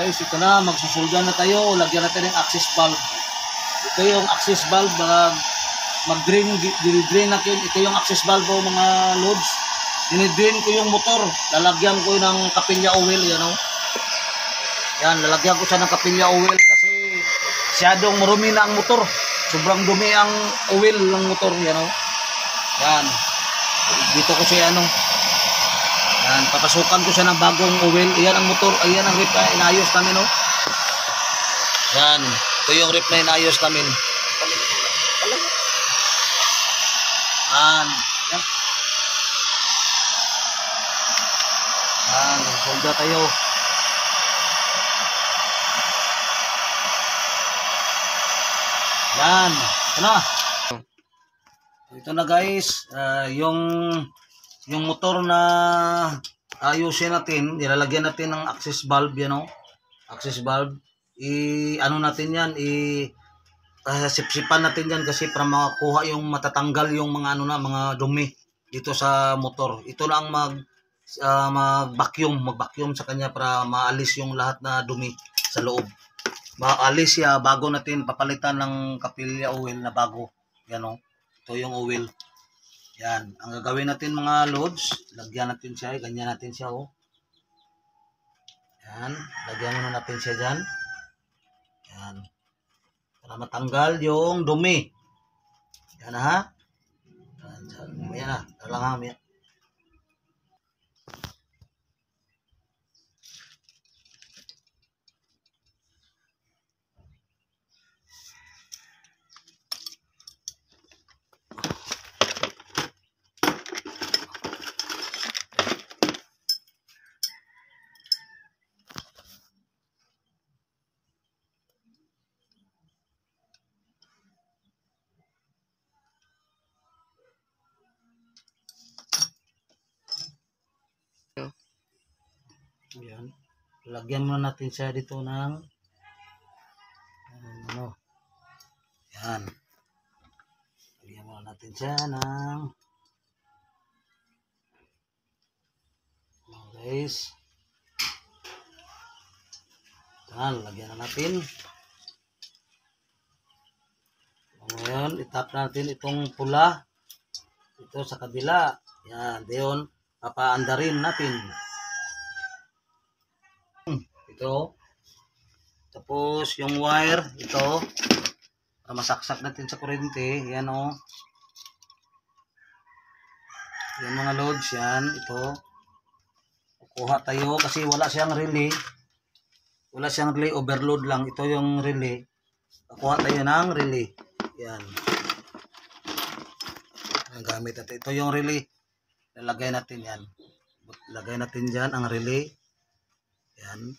guys, ito na, magsusulgan na tayo. Lagyan natin ng access valve. Ito yung access valve, mag-drain natin. Ito yung access valve mga loads. Dinidrain ko yung motor. Lalagyan ko ng kapilya oil, yan o. Yan, lalagyan ko siya ng kapilya oil kasi masyadong marumi na ang motor. Sobrang dumi ang oil ng motor, yan o. Yan. Dito ko siya yan, papasukan ko siya ng bagong oil. Ayan ang motor, ayan ang rip na inayos namin, no? Yan, ito yung rip na inayos namin. Yan. Yan, solda tayo. Yan, ito na. Ito na guys, yung motor na ayusin natin, ilalagyan natin ng access valve, yan o. Access valve. Ano natin yan, sipsipan natin yan kasi para makakuha yung matatanggal yung mga mga dumi dito sa motor. Ito na ang mag-vacuum sa kanya para maalis yung lahat na dumi sa loob. Maalis siya bago natin papalitan ng kapilya oil na bago. Yan o. Ito yung oil. Yan, ang gagawin natin mga loads, lagyan natin siya, ganyan natin siya, oh. Yan, lagyan muna natin siya dyan. Yan, para matanggal yung dumi. Yan ha. Yan na, talang ha. Yan. Lagyan muna natin siya dito ng yan. Lagyan muna natin siya ng guys. Yan, lagyan na natin. Ngayon, itap natin itong pula ito sa kabila. Yan, diyon papaandarin natin. Ito. Tapos yung wire ito para masaksak natin sa kuryente. Yan o. Yan mga loads yan. Ito. Kukuha tayo kasi wala siyang relay. Wala siyang relay. Overload lang. Ito yung relay. Kukuha tayo ng relay. Yan. Ang gamit natin. Ito yung relay. Lalagay natin yan. Lagay natin dyan ang relay. Yan.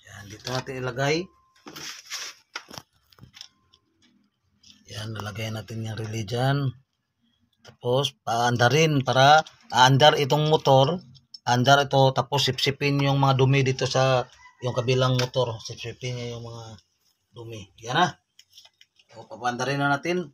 Yan, dito natin ilagay. Yan, nalagay natin yung relay dyan. Tapos, paandarin para aandar itong motor. Andar ito, tapos sipsipin yung mga dumi dito sa yung kabilang motor. Sipsipin niya yung mga dumi. Yan na. O, papaandarin na natin.